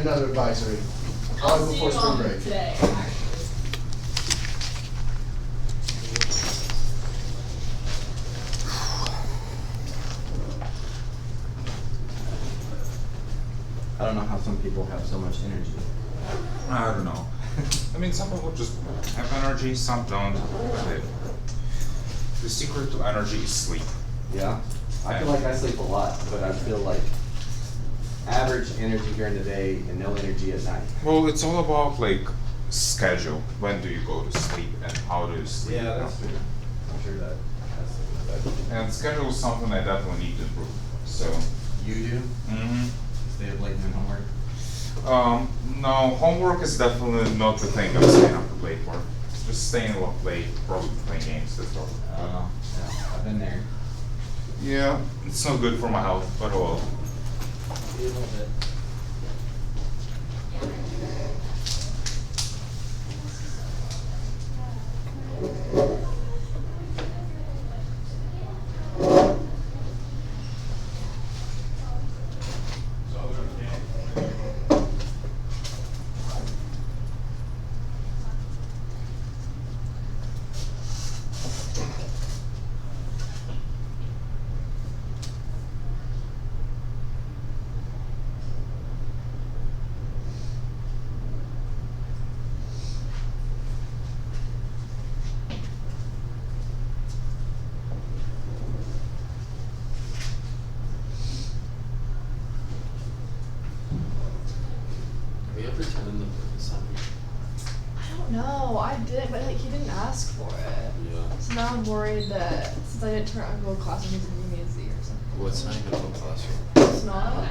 another advisory. I'll Probably see before you spring on break. today, actually. I don't know how some people have so much energy. I don't know. I mean, some people just have energy, some don't. But the secret to energy is sleep. Yeah? I feel like I sleep a lot, but I feel like average energy during the day and no energy at night. Well, it's all about like schedule. When do you go to sleep and how do you sleep? Yeah, that's true. I'm sure that's And schedule is something I definitely need to improve. So. You do? Mm-hmm. Stay up late doing homework? No, homework is definitely not the thing I'm staying up late for. Just staying up late, probably playing games, that's all. Yeah, I've been there. Yeah, it's not good for my health, but oh well. A little bit. Have you ever turned the focus on me? I don't know. I did, but like he didn't ask for it. Yeah. So now I'm worried that since I didn't turn on Google Classroom, he's gonna give me a Z or something. Well, it's not even a classroom. It's not.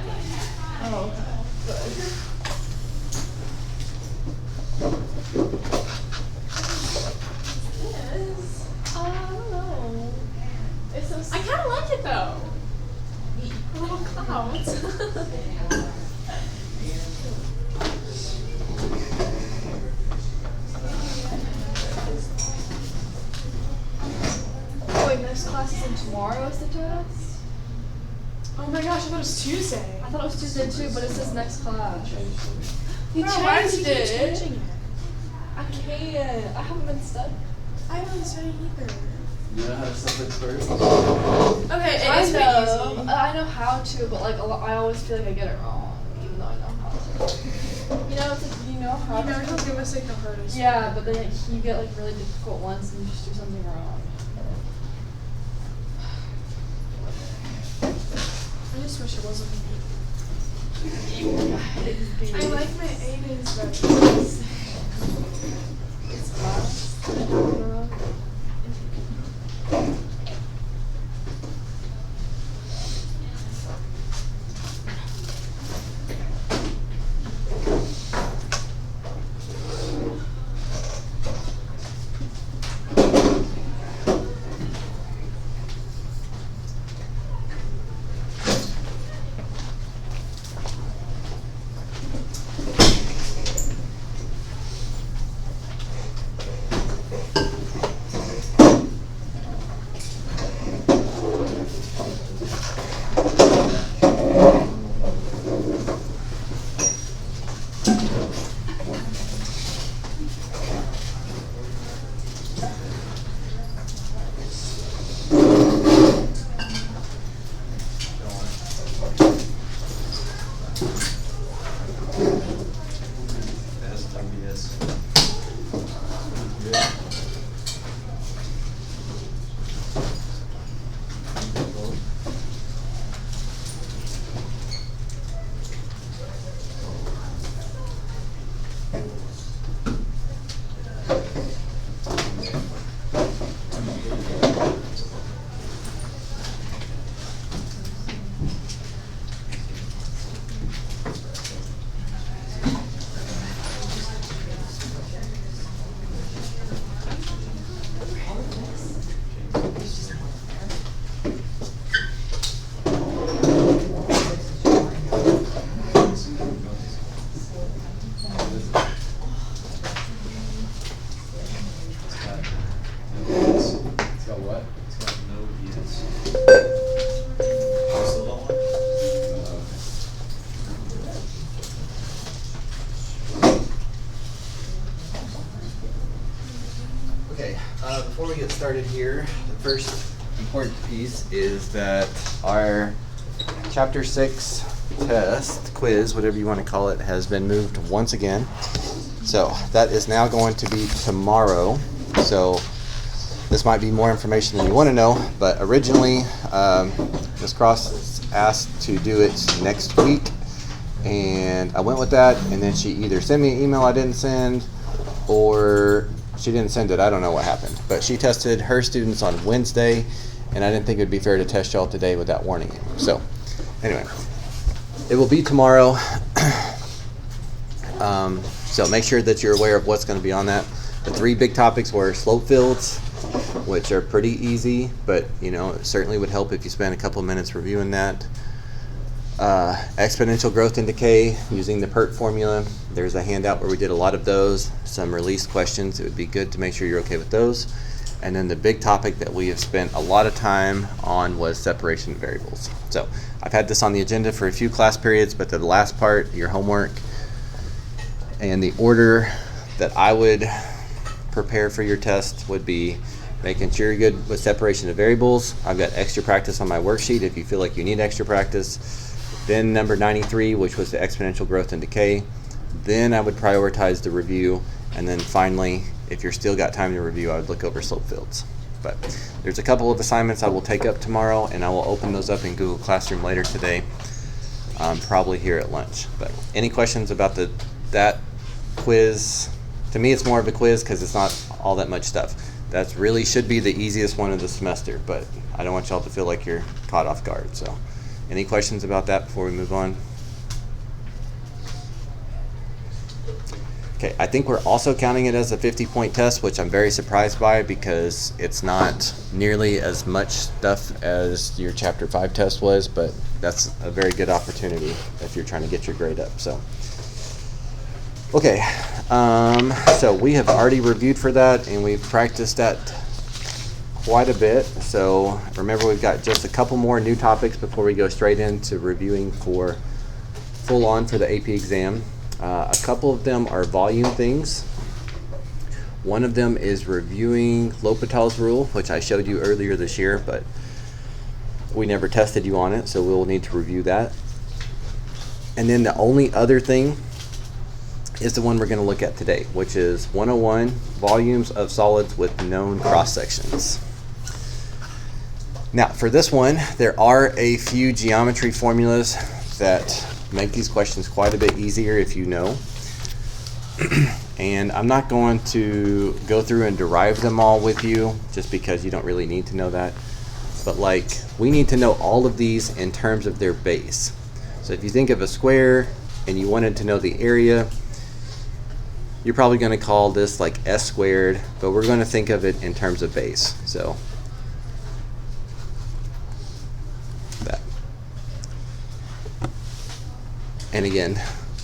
Oh, okay. Good. Yes. I don't know. It's so. I kinda like it though. Little clouds. Oh wait, next class is in tomorrow. Is the test? Oh my gosh, I thought it was Tuesday. I thought it was Tuesday too, but it says next class. He Bro, why does he changed keep it. changing it? I can't. I haven't been studying. I haven't studied either. You know how to set it first? Okay, it is pretty easy. I know how to, but like I always feel like I get it wrong, even though I know how to. You know, it's like you know how You know, to. he'll give us like the hardest. Yeah, but then like, you get like really difficult ones and you just do something wrong. I just wish it wasn't me. It's I like my A's better. It's class. Okay, before we get started here, the first important piece is that our Chapter 6 test, quiz, whatever you want to call it, has been moved once again. So that is now going to be tomorrow. So this might be more information than you want to know, but originally Ms. Cross asked to do it next week, and I went with that, and then she either sent me an email I didn't send, or she didn't send it. I don't know what happened, but she tested her students on Wednesday, and I didn't think it would be fair to test y'all today without warning you. So anyway, it will be tomorrow. So make sure that you're aware of what's going to be on that. The 3 big topics were slope fields, which are pretty easy, but you know, it certainly would help if you spend a couple minutes reviewing that. Exponential growth and decay using the PERT formula. There's a handout where we did a lot of those, some release questions. It would be good to make sure you're okay with those. And then the big topic that we have spent a lot of time on was separation of variables. So I've had this on the agenda for a few class periods, but the last part, your homework, and the order that I would prepare for your test would be making sure you're good with separation of variables. I've got extra practice on my worksheet if you feel like you need extra practice. Then number 93, which was the exponential growth and decay. Then I would prioritize the review. And then finally, if you're still got time to review, I would look over slope fields. But there's a couple of assignments I will take up tomorrow, and I will open those up in Google Classroom later today, probably here at lunch. But any questions about that quiz? To me, it's more of a quiz because it's not all that much stuff. That really should be the easiest one of the semester, but I don't want y'all to feel like you're caught off guard. So any questions about that before we move on? Okay, I think we're also counting it as a 50-point test, which I'm very surprised by because it's not nearly as much stuff as your Chapter 5 test was, but that's a very good opportunity if you're trying to get your grade up. So, okay, so we have already reviewed for that, and we've practiced that quite a bit. So remember, we've got just a couple more new topics before we go straight into reviewing for full on for the AP exam. A couple of them are volume things. One of them is reviewing L'Hopital's rule, which I showed you earlier this year, but we never tested you on it, so we'll need to review that. And then the only other thing is the one we're going to look at today, which is 101, volumes of solids with known cross sections. Now, for this one, there are a few geometry formulas that make these questions quite a bit easier if you know. And I'm not going to go through and derive them all with you just because you don't really need to know that. But like, we need to know all of these in terms of their base. So if you think of a square and you wanted to know the area, you're probably going to call this like S squared, but we're going to think of it in terms of base. So that. And again,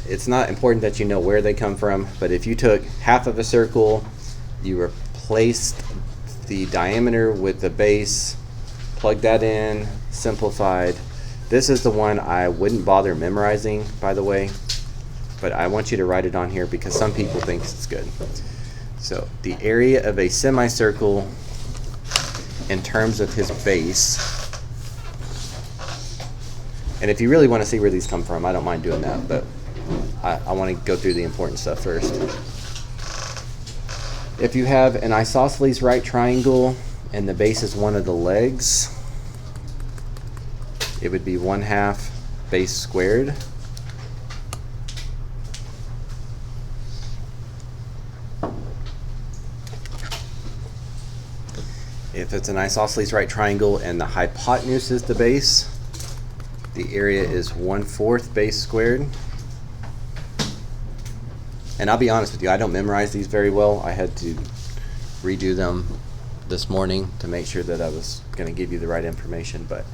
it's not important that you know where they come from, but if you took half of a circle, you replaced the diameter with the base, plug that in, simplified. This is the one I wouldn't bother memorizing, by the way, but I want you to write it on here because some people think it's good. So the area of a semicircle in terms of his base. And if you really want to see where these come from, I don't mind doing that, but I want to go through the important stuff first. If you have an isosceles right triangle and the base is one of the legs, it would be 1/2 base squared. If it's an isosceles right triangle and the hypotenuse is the base, the area is 1/4 base squared. And I'll be honest with you, I don't memorize these very well. I had to redo them this morning to make sure that I was going to give you the right information, but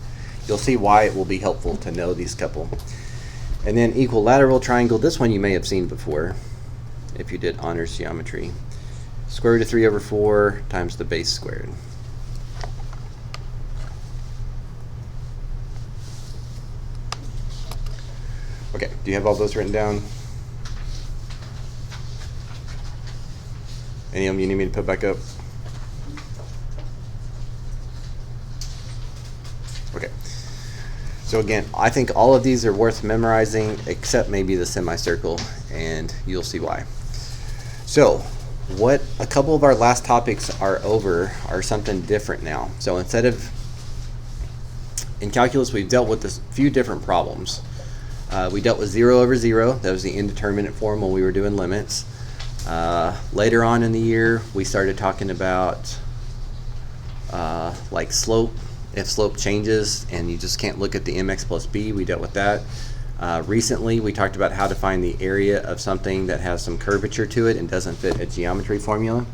you'll see why it will be helpful to know these couple. And then equilateral triangle, this one you may have seen before if you did honors geometry. Square root of 3/4 times the base squared. Okay, do you have all those written down? Any of them you need me to put back up? So again, I think all of these are worth memorizing except maybe the semicircle, and you'll see why. So what a couple of our last topics are over are something different now. So instead of, in calculus, we've dealt with a few different problems. We dealt with 0 over 0. That was the indeterminate form when we were doing limits. Later on in the year, we started talking about like slope. If slope changes and you just can't look at the mx plus b, we dealt with that. Recently, we talked about how to find the area of something that has some curvature to it and doesn't fit a geometry formula.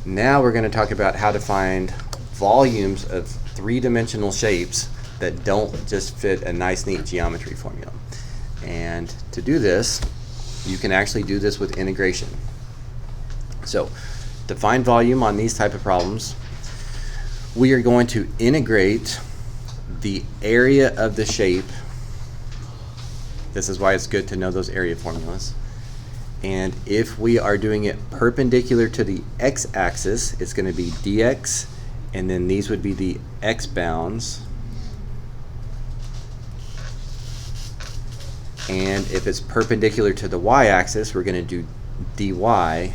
Now we're going to talk about how to find volumes of three-dimensional shapes that don't just fit a nice, neat geometry formula. And to do this, you can actually do this with integration. So to find volume on these type of problems, we are going to integrate the area of the shape. This is why it's good to know those area formulas. And if we are doing it perpendicular to the x-axis, it's going to be dx, and then these would be the x-bounds. And if it's perpendicular to the y-axis, we're going to do dy,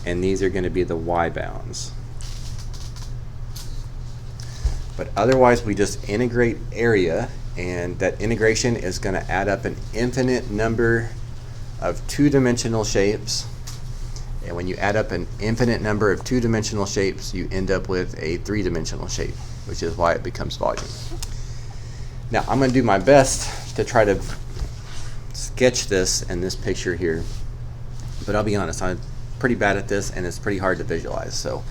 and these are going to be the y-bounds. But otherwise, we just integrate area, and that integration is going to add up an infinite number of two-dimensional shapes. And when you add up an infinite number of two-dimensional shapes, you end up with a three-dimensional shape, which is why it becomes volume. Now, I'm going to do my best to try to sketch this in this picture here. But I'll be honest, I'm pretty bad at this, and it's pretty hard to visualize. So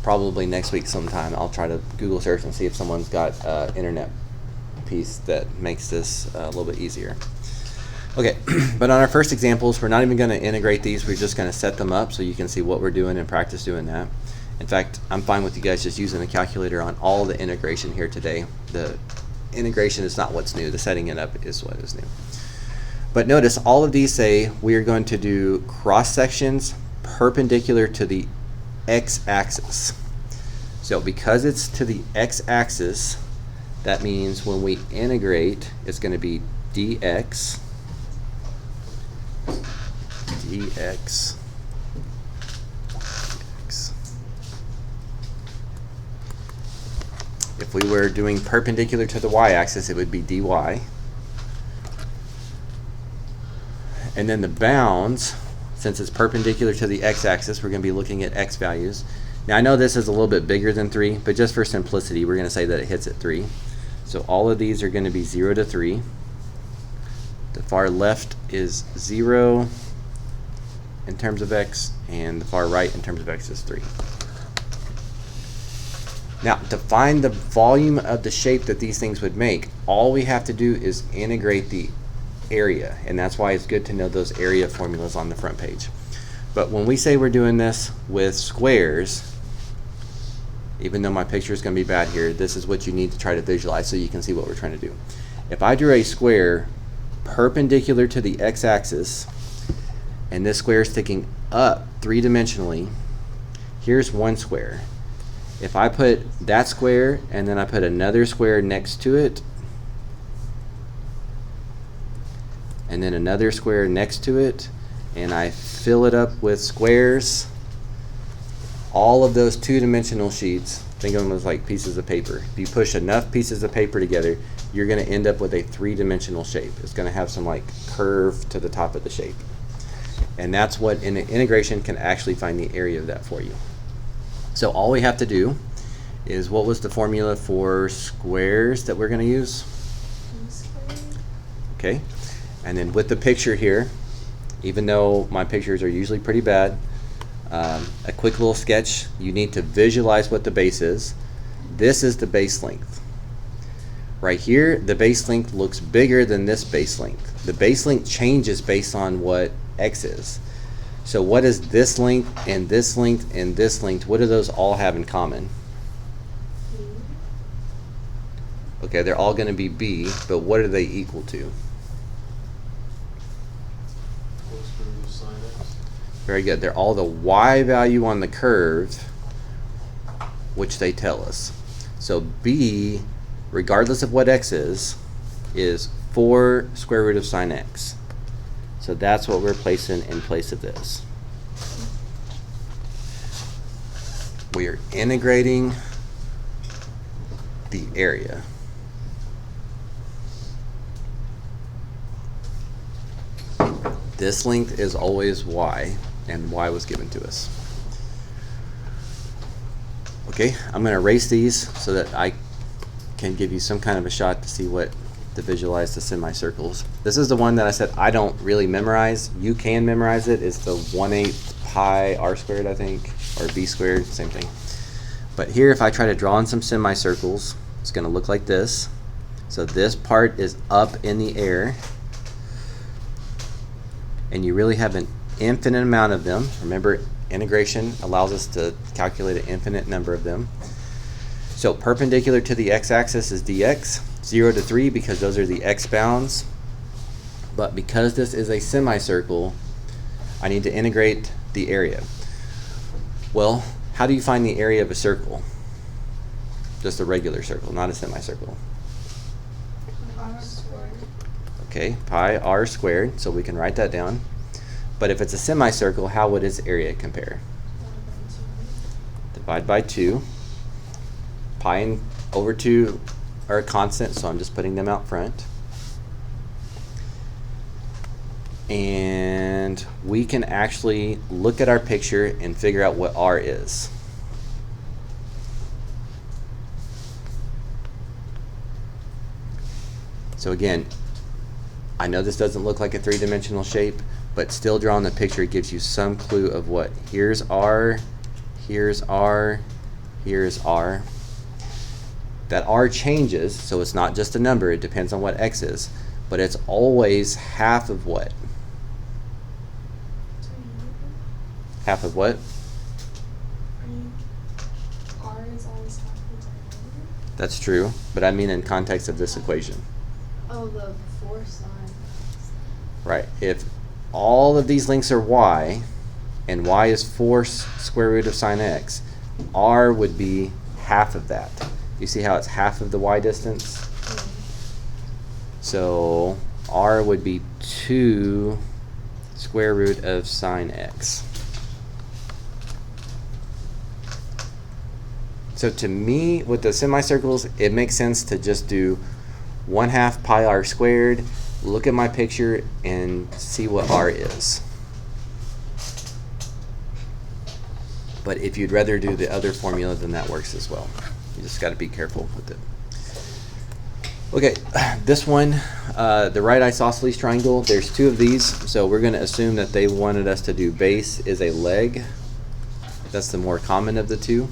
probably next week sometime I'll try to Google search and see if someone's got an internet piece that makes this a little bit easier. Okay, but on our first examples, we're not even going to integrate these. We're just going to set them up so you can see what we're doing and practice doing that. In fact, I'm fine with you guys just using the calculator on all the integration here today. The integration is not what's new. The setting it up is what is new. But notice all of these say we are going to do cross sections perpendicular to the x-axis. So because it's to the x-axis, that means when we integrate, it's going to be dx, dx, dx. If we were doing perpendicular to the y-axis, it would be dy. And then the bounds, since it's perpendicular to the x-axis, we're going to be looking at x values. Now I know this is a little bit bigger than 3, but just for simplicity, we're going to say that it hits at 3. So all of these are going to be 0 to 3. The far left is 0 in terms of x, and the far right in terms of x is 3. Now, to find the volume of the shape that these things would make, all we have to do is integrate the area, and that's why it's good to know those area formulas on the front page. But when we say we're doing this with squares, even though my picture is going to be bad here, this is what you need to try to visualize so you can see what we're trying to do. If I drew a square perpendicular to the x-axis, and this square is sticking up three-dimensionally, here's one square. If I put that square and then I put another square next to it, and then another square next to it, and I fill it up with squares, all of those two-dimensional sheets, think of them as like pieces of paper. If you push enough pieces of paper together, you're going to end up with a three-dimensional shape. It's going to have some like curve to the top of the shape. And that's what in integration can actually find the area of that for you. So all we have to do is, what was the formula for squares that we're going to use? Okay. And then with the picture here, even though my pictures are usually pretty bad, a quick little sketch, you need to visualize what the base is. This is the base length. Right here, the base length looks bigger than this base length. The base length changes based on what x is. So what is this length and this length and this length? What do those all have in common? Okay, they're all going to be b, but what are they equal to? Very good. They're all the y value on the curve, which they tell us. So b regardless of what x is 4 square root of sine x. So that's what we're placing in place of this. We are integrating the area. This length is always y, and y was given to us. Okay, I'm going to erase these so that I can give you some kind of a shot to see what to visualize the semicircles. This is the one that I said I don't really memorize. You can memorize it. It's the 1/8 pi r squared, I think, or b squared, same thing. But here, if I try to draw in some semicircles, it's going to look like this. So this part is up in the air, and you really have an infinite amount of them. Remember, integration allows us to calculate an infinite number of them. So perpendicular to the x-axis is dx, 0 to 3 because those are the x bounds. But because this is a semicircle, I need to integrate the area. Well, how do you find the area of a circle? Just a regular circle, not a semicircle. Okay, pi r squared, so we can write that down. But if it's a semicircle, how would its area compare? Divide by 2. Pi and over 2 are a constant, so I'm just putting them out front. And we can actually look at our picture and figure out what r is. So again, I know this doesn't look like a three-dimensional shape, but still drawing the picture gives you some clue of what. Here's r, here's r, here's r. That r changes, so it's not just a number, it depends on what x is, but it's always half of what? Half of what? R is always half the diameter. That's true, but I mean in context of this equation. Oh, the 4 sine. Right, if all of these lengths are y, and y is 4 square root of sine x, r would be half of that. You see how it's half of the y distance? So r would be 2 square root of sine x. So to me, with the semicircles, it makes sense to just do 1/2 pi r squared, look at my picture, and see what r is. But if you'd rather do the other formula, then that works as well. You just got to be careful with it. Okay, this one, the right isosceles triangle, there's 2 of these, so we're going to assume that they wanted us to do base is a leg. That's the more common of the 2.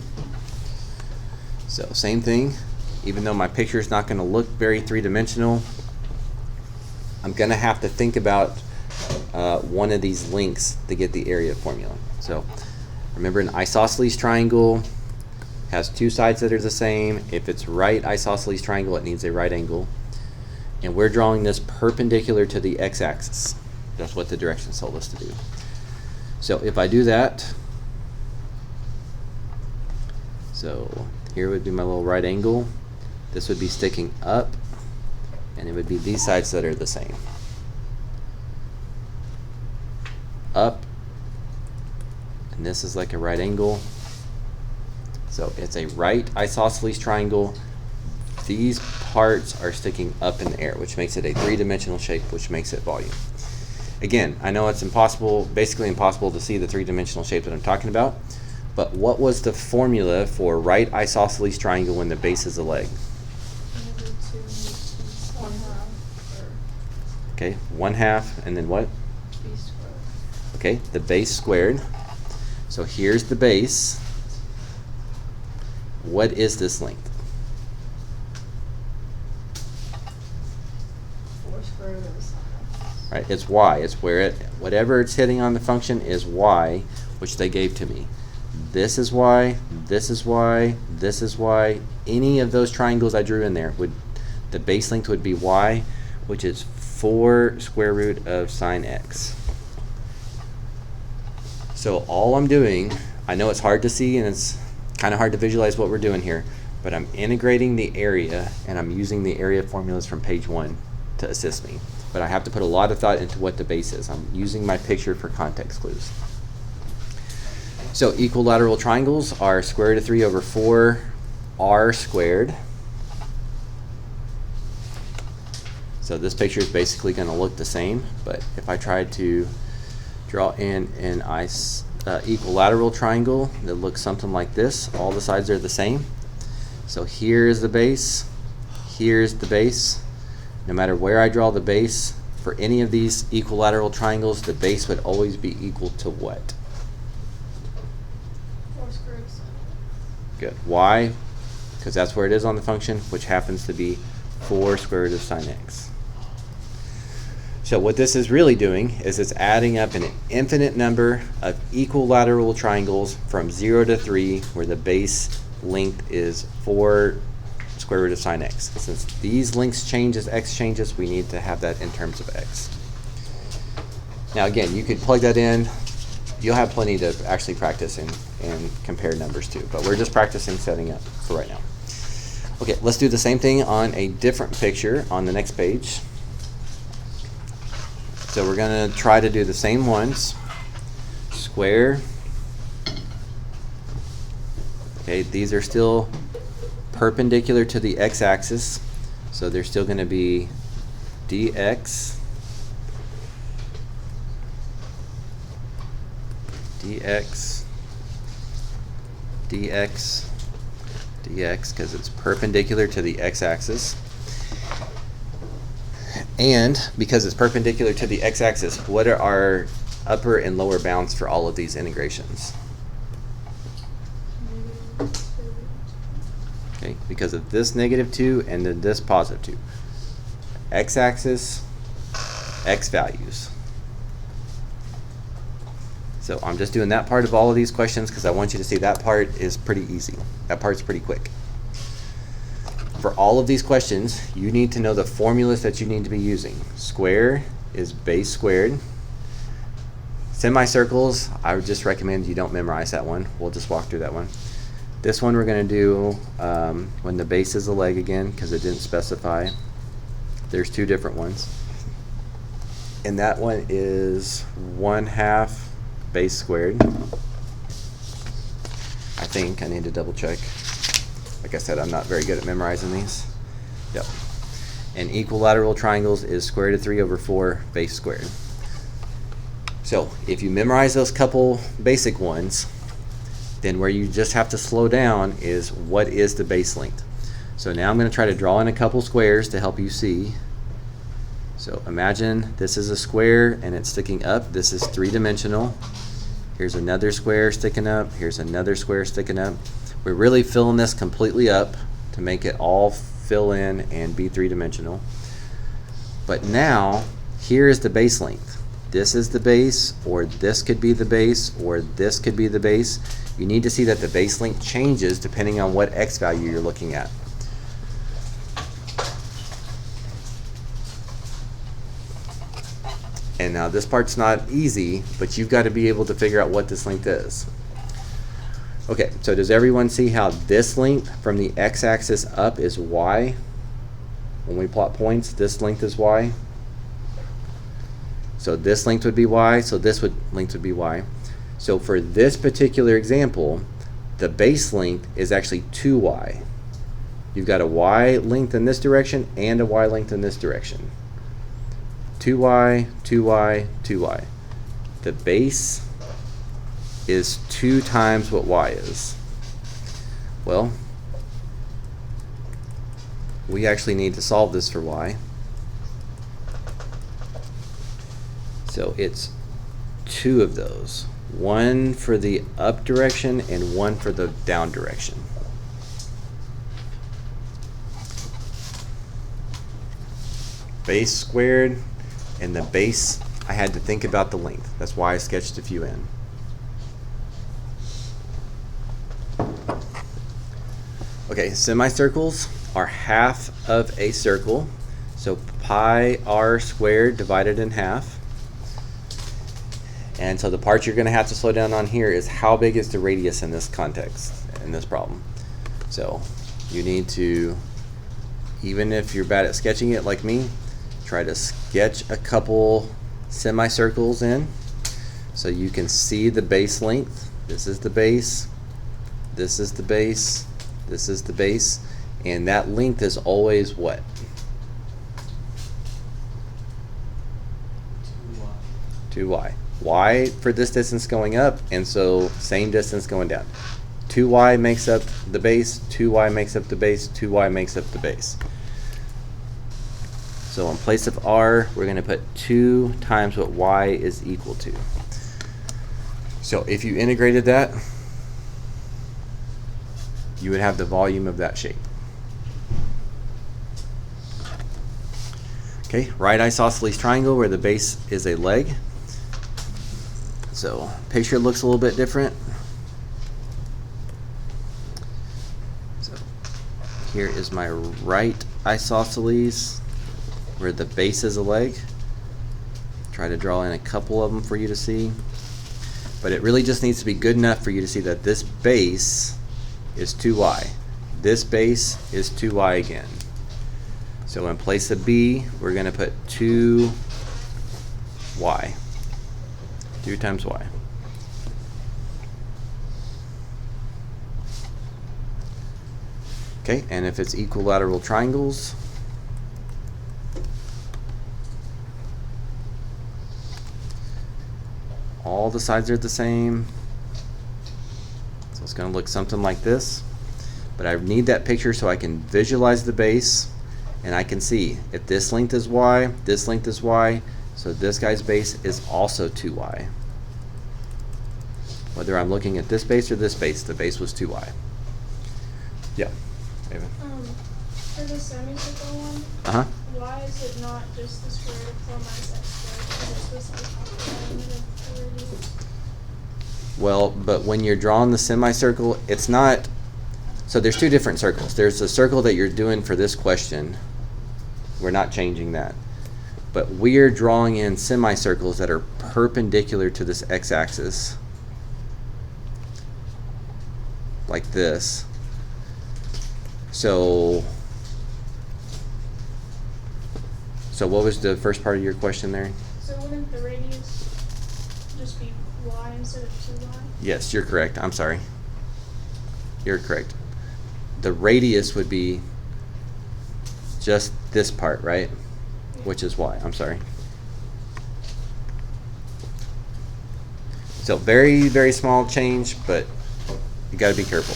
So same thing, even though my picture is not going to look very three-dimensional, I'm going to have to think about one of these links to get the area formula. So remember, an isosceles triangle has 2 sides that are the same. If it's right isosceles triangle, it needs a right angle. And we're drawing this perpendicular to the x-axis. That's what the directions told us to do. So if I do that, so here would be my little right angle. This would be sticking up, and it would be these sides that are the same. Up, and this is like a right angle. So it's a right isosceles triangle. These parts are sticking up in the air, which makes it a three-dimensional shape, which makes it volume. Again, I know it's impossible, basically impossible to see the three-dimensional shape that I'm talking about, but what was the formula for right isosceles triangle when the base is a leg? Okay, 1/2, and then what? B squared. Okay, the base squared. So here's the base. What is this length? 4 square root of sine x. Right, it's y. It's where it, whatever it's hitting on the function is y, which they gave to me. This is y, this is y, this is y. Any of those triangles I drew in there, would the base length would be y, which is 4 square root of sine x. So all I'm doing, I know it's hard to see and it's kind of hard to visualize what we're doing here, but I'm integrating the area and I'm using the area formulas from page 1 to assist me. But I have to put a lot of thought into what the base is. I'm using my picture for context clues. So equilateral triangles are square root of 3 over 4 r squared. So this picture is basically going to look the same, but if I try to draw in an equilateral triangle that looks something like this, all the sides are the same. So here's the base, here's the base. No matter where I draw the base, for any of these equilateral triangles, the base would always be equal to what? 4 square root of 7. Good. Why? Because that's where it is on the function, which happens to be 4 square root of sine x. So what this is really doing is it's adding up an infinite number of equilateral triangles from 0 to 3, where the base length is 4 square root of sine x. Since these lengths change as x changes, we need to have that in terms of x. Now again, you could plug that in. You'll have plenty to actually practice and compare numbers to, but we're just practicing setting up for right now. Okay, let's do the same thing on a different picture on the next page. So we're going to try to do the same ones. Square. Okay, these are still perpendicular to the x-axis, so they're still going to be dx, dx, dx, dx, because it's perpendicular to the x-axis. And because it's perpendicular to the x-axis, what are our upper and lower bounds for all of these integrations? Okay, because of this -2 and then this +2. X-axis, x values. So I'm just doing that part of all of these questions because I want you to see that part is pretty easy. That part's pretty quick. For all of these questions, you need to know the formulas that you need to be using. Square is base squared. Semicircles, I would just recommend you don't memorize that one. We'll just walk through that one. This one we're going to do when the base is a leg again, because it didn't specify. There's 2 different ones. And that one is 1/2 base squared. I think I need to double check. Like I said, I'm not very good at memorizing these. Yep. And equilateral triangles is square root of 3 over 4 base squared. So if you memorize those couple basic ones, then where you just have to slow down is what is the base length. So now I'm going to try to draw in a couple squares to help you see. So imagine this is a square and it's sticking up. This is 3-dimensional. Here's another square sticking up. Here's another square sticking up. We're really filling this completely up to make it all fill in and be 3-dimensional. But now, here is the base length. This is the base, or this could be the base, or this could be the base. You need to see that the base length changes depending on what x value you're looking at. And now this part's not easy, but you've got to be able to figure out what this length is. Okay, so does everyone see how this length from the x-axis up is y? When we plot points, this length is y. So this length would be y, so this length would be y. So for this particular example, the base length is actually 2y. You've got a y length in this direction and a y length in this direction. 2y, 2y, 2y. The base is 2 times what y is. Well, we actually need to solve this for y. So it's 2 of those. 1 for the up direction and 1 for the down direction. Base squared, and the base, I had to think about the length. That's why I sketched a few in. Okay, semicircles are half of a circle. So pi r squared divided in half. And so the part you're going to have to slow down on here is how big is the radius in this context, in this problem. So you need to, even if you're bad at sketching it like me, try to sketch a couple semicircles in so you can see the base length. This is the base, this is the base, this is the base, and that length is always what? 2y. Y for this distance going up, and so same distance going down. 2y makes up the base, 2y makes up the base, 2y makes up the base. So in place of r, we're going to put 2 times what y is equal to. So if you integrated that, you would have the volume of that shape. Okay, right isosceles triangle where the base is a leg. So picture looks a little bit different. So here is my right isosceles where the base is a leg. Try to draw in a couple of them for you to see. But it really just needs to be good enough for you to see that this base is 2y. This base is 2y again. So in place of b, we're going to put 2y. 2 times y. Okay, and if it's equilateral triangles, all the sides are the same. So it's going to look something like this. But I need that picture so I can visualize the base, and I can see if this length is y, this length is y, so this guy's base is also 2y. Whether I'm looking at this base or this base, the base was 2y. Yeah, Ava. For the semicircle one, Uh-huh. why is it not just the square root of 4 minus x squared? Because it's supposed to be calculated of the radius. Well, but when you're drawing the semicircle, it's not, so there's 2 different circles. There's the circle that you're doing for this question. We're not changing that. But we're drawing in semicircles that are perpendicular to this x-axis. Like this. So what was the first part of your question there? So wouldn't the radius just be y instead of 2y? Yes, you're correct. I'm sorry. You're correct. The radius would be just this part, right? Which is y. I'm sorry. So very, very small change, but you got to be careful.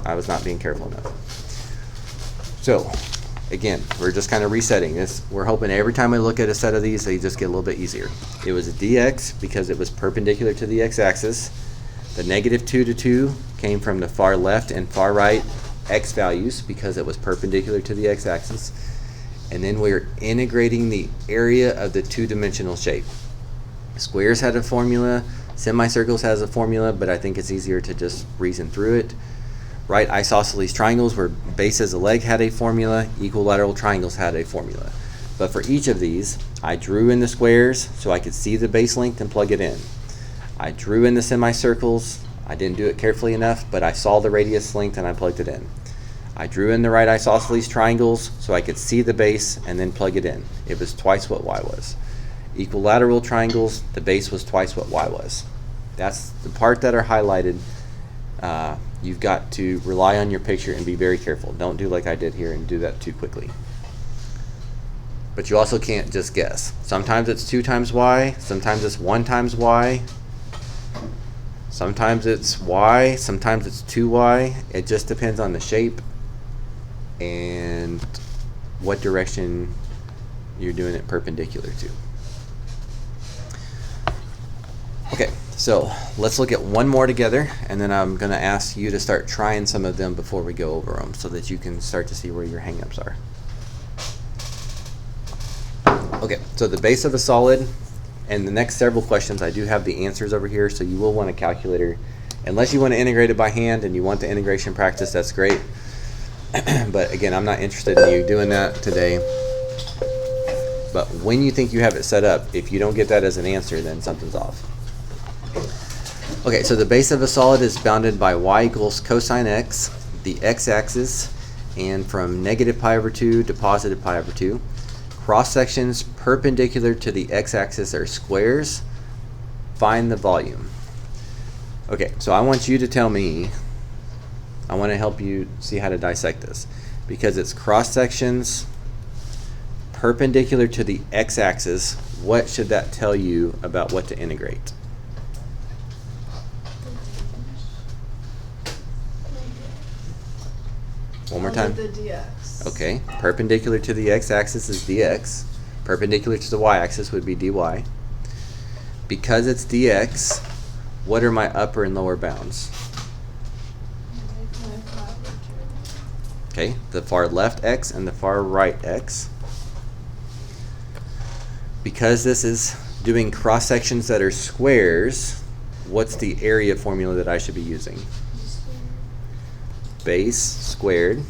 I was not being careful enough. So again, we're just kind of resetting this. We're hoping every time I look at a set of these, they just get a little bit easier. It was a dx because it was perpendicular to the x-axis. The -2 to 2 came from the far left and far right x values because it was perpendicular to the x-axis. And then we're integrating the area of the 2-dimensional shape. Squares had a formula, semicircles has a formula, but I think it's easier to just reason through it. Right isosceles triangles where base as a leg had a formula, equilateral triangles had a formula. But for each of these, I drew in the squares so I could see the base length and plug it in. I drew in the semicircles. I didn't do it carefully enough, but I saw the radius length and I plugged it in. I drew in the right isosceles triangles so I could see the base and then plug it in. It was twice what y was. Equilateral triangles, the base was twice what y was. That's the part that are highlighted. You've got to rely on your picture and be very careful. Don't do like I did here and do that too quickly. But you also can't just guess. Sometimes it's 2 times y, sometimes it's 1 times y, sometimes it's y, sometimes it's 2y. It just depends on the shape and what direction you're doing it perpendicular to. Okay, so let's look at one more together, and then I'm going to ask you to start trying some of them before we go over them so that you can start to see where your hang-ups are. Okay, so the base of a solid, and the next several questions I do have the answers over here, so you will want a calculator. Unless you want to integrate it by hand and you want the integration practice, that's great. But again, I'm not interested in you doing that today. But when you think you have it set up, if you don't get that as an answer, then something's off. Okay, so the base of a solid is bounded by y equals cosine x. The x-axis And from negative pi over 2 to positive pi over 2, cross sections perpendicular to the x-axis are squares. Find the volume. Okay, so I want you to tell me, I want to help you see how to dissect this. Because it's cross sections perpendicular to the x-axis, what should that tell you about what to integrate? One more time. The dx. Okay, perpendicular to the x-axis is dx. Perpendicular to the y-axis would be dy. Because it's dx, what are my upper and lower bounds? Okay, the far left x and the far right x. Because this is doing cross sections that are squares, what's the area formula that I should be using? Base squared.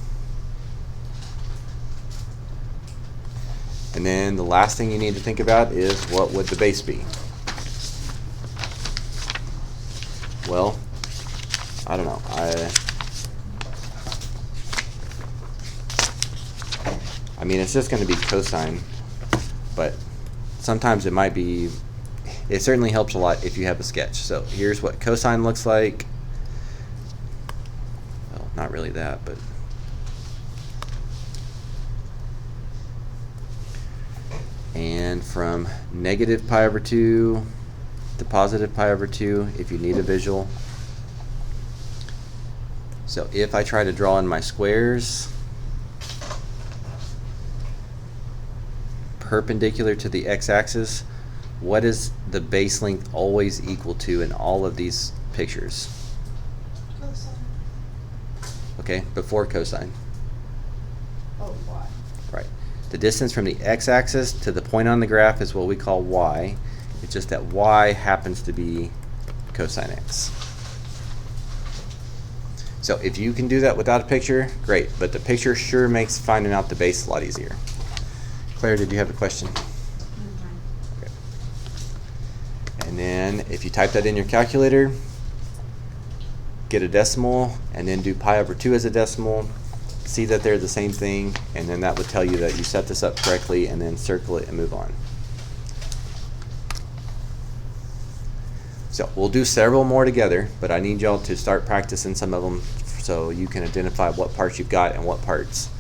And then the last thing you need to think about is, what would the base be? Well, I don't know. I mean, it's just going to be cosine, but sometimes it might be, it certainly helps a lot if you have a sketch. So here's what cosine looks like. Well, not really that, but and from negative pi over 2 to positive pi over 2, if you need a visual. So if I try to draw in my squares perpendicular to the x-axis, what is the base length always equal to in all of these pictures? Cosine. Okay, before cosine. Oh, y. Right. The distance from the x-axis to the point on the graph is what we call y. It's just that y happens to be cosine x. So if you can do that without a picture, great. But the picture sure makes finding out the base a lot easier. Claire, did you have a question? Okay. And then if you type that in your calculator, get a decimal, and then do pi over 2 as a decimal, see that they're the same thing, and then that would tell you that you set this up correctly, and then circle it and move on. So we'll do several more together, but I need y'all to start practicing some of them so you can identify what parts you've got and what parts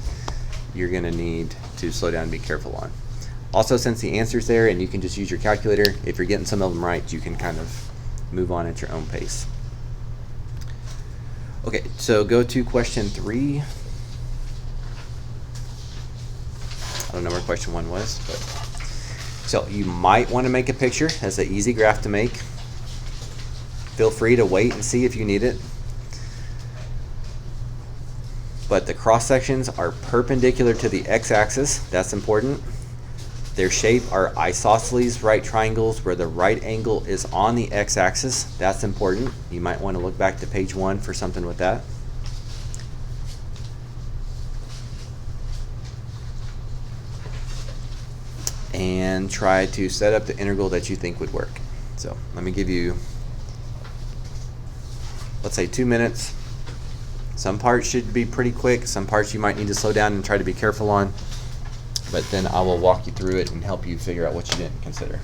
you're going to need to slow down and be careful on. Also, since the answer's there and you can just use your calculator, if you're getting some of them right, you can kind of move on at your own pace. Okay, so go to question 3. I don't know where question 1 was, but so you might want to make a picture. That's an easy graph to make. Feel free to wait and see if you need it. But the cross sections are perpendicular to the x-axis. That's important. Their shape are isosceles right triangles where the right angle is on the x-axis. That's important. You might want to look back to page 1 for something with that. And try to set up the integral that you think would work. So let me give you, let's say 2 minutes. Some parts should be pretty quick. Some parts you might need to slow down and try to be careful on. But then I will walk you through it and help you figure out what you didn't consider.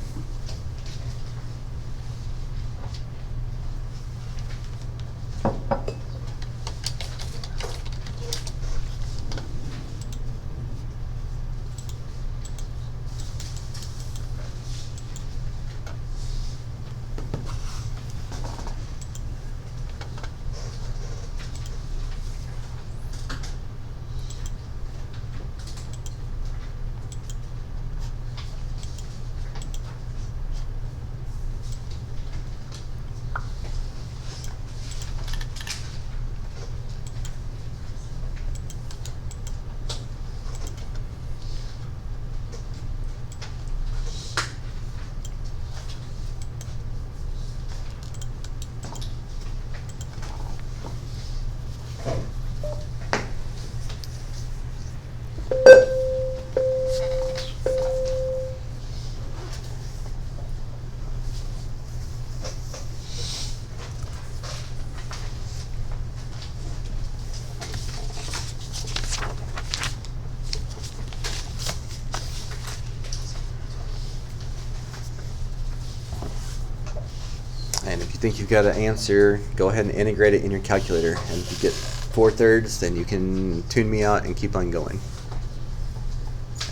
you think you've got an answer, go ahead and integrate it in your calculator. And if you get 4/3, then you can tune me out and keep on going.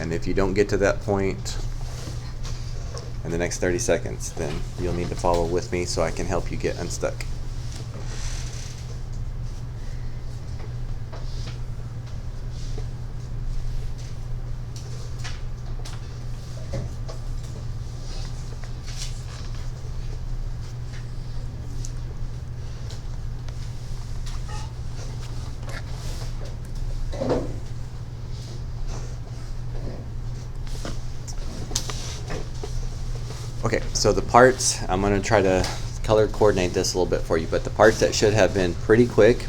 And if you don't get to that point in the next 30 seconds, then you'll need to follow with me so I can help you get unstuck. Okay, so the parts, I'm going to try to color coordinate this a little bit for you, but the parts that should have been pretty quick,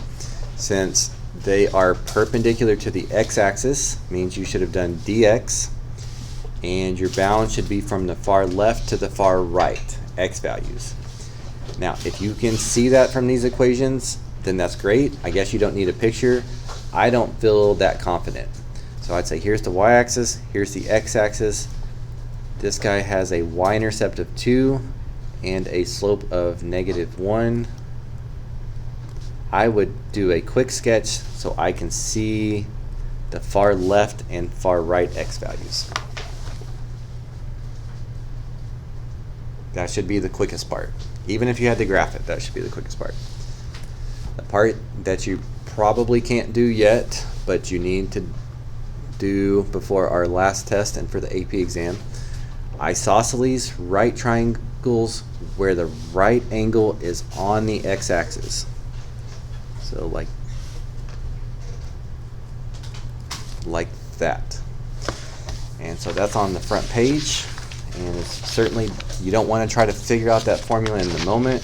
since they are perpendicular to the x-axis, means you should have done dx, and your bound should be from the far left to the far right, x values. Now, if you can see that from these equations, then that's great. I guess you don't need a picture. I don't feel that confident. So I'd say here's the y-axis, here's the x-axis. This guy has a y-intercept of 2 and a slope of -1. I would do a quick sketch so I can see the far left and far right x values. That should be the quickest part. Even if you had to graph it, that should be the quickest part. The part that you probably can't do yet, but you need to do before our last test and for the AP exam, isosceles right triangles where the right angle is on the x-axis. So like that. And so that's on the front page, and it's certainly, you don't want to try to figure out that formula in the moment.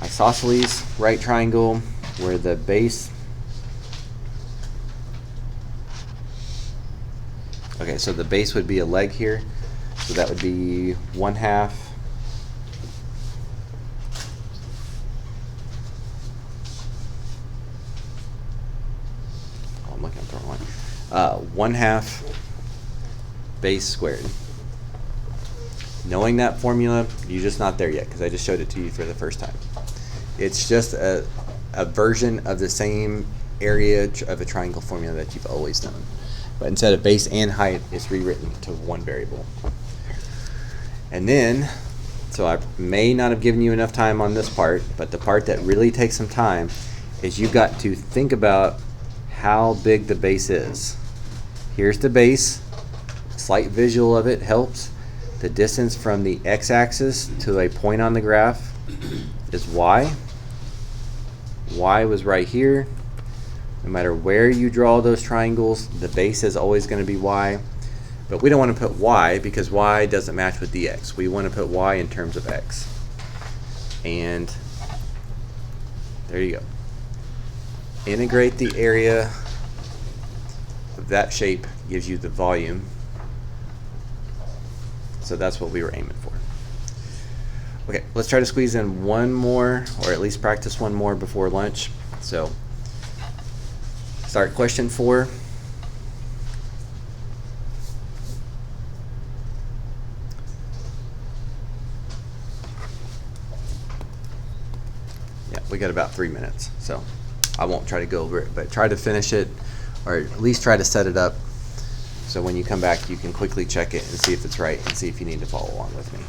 Isosceles right triangle where the base, okay, so the base would be a leg here. So that would be 1/2 I'm looking at the wrong one. 1/2 base squared. Knowing that formula, you're just not there yet because I just showed it to you for the first time. It's just a version of the same area of a triangle formula that you've always done. But instead of base and height, it's rewritten to one variable. And then, so I may not have given you enough time on this part, but the part that really takes some time is you've got to think about how big the base is. Here's the base. Slight visual of it helps. The distance from the x-axis to a point on the graph is y. Y was right here. No matter where you draw those triangles, the base is always going to be y. But we don't want to put y because y doesn't match with dx. We want to put y in terms of x. And there you go. Integrate the area of that shape, gives you the volume. So that's what we were aiming for. Okay, let's try to squeeze in one more, or at least practice one more before lunch. So start question 4. Yeah, we got about 3 minutes, so I won't try to go over it, but try to finish it, or at least try to set it up so when you come back you can quickly check it and see if it's right and see if you need to follow along with me.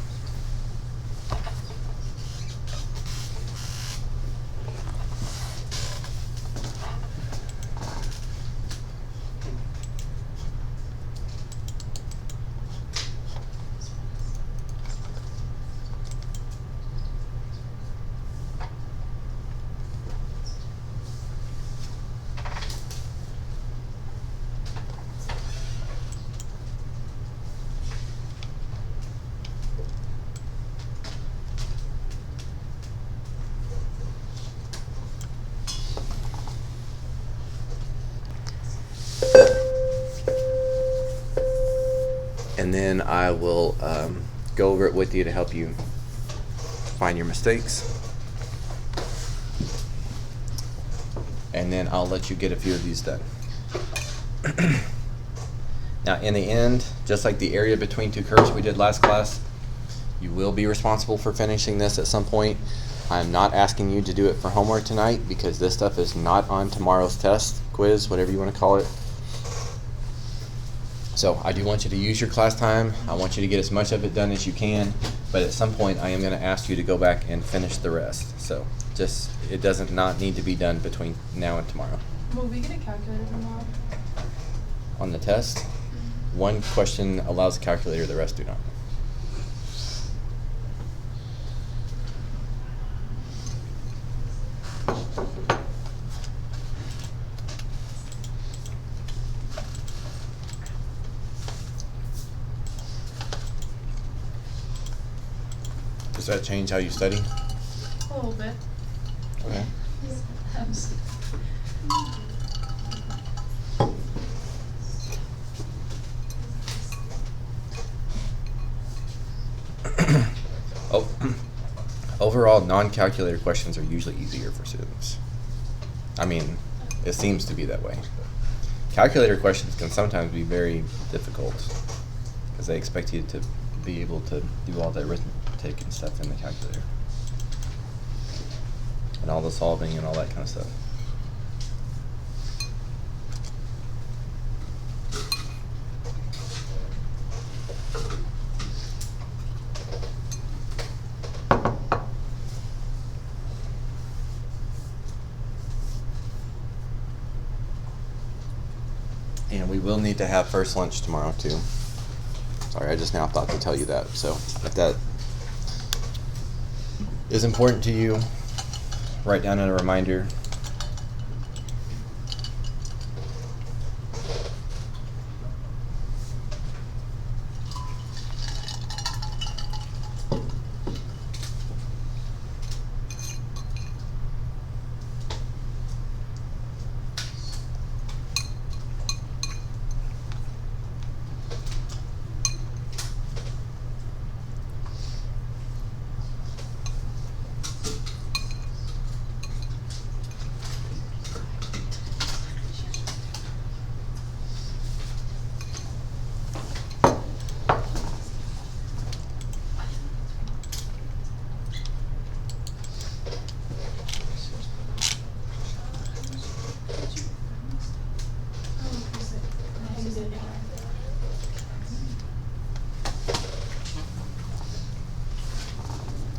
And then I will go over it with you to help you find your mistakes. And then I'll let you get a few of these done. Now in the end, just like the area between two curves we did last class, You will be responsible for finishing this at some point. I'm not asking you to do it for homework tonight because this stuff is not on tomorrow's test, quiz, whatever you want to call it. So I do want you to use your class time. I want you to get as much of it done as you can, but at some point I am going to ask you to go back and finish the rest. So just, it doesn't not need to be done between now and tomorrow. Will we get a calculator tomorrow? On the test, one question allows a calculator, the rest do not. Does that change how you study? A little bit. Okay. Oh, overall, non-calculator questions are usually easier for students. I mean, it seems to be that way. Calculator questions can sometimes be very difficult because they expect you to be able to do all the arithmetic and stuff in the calculator. And all the solving and all that kind of stuff. And we will need to have first lunch tomorrow too. Sorry, I just now thought to tell you that. So if that is important to you, write down a reminder.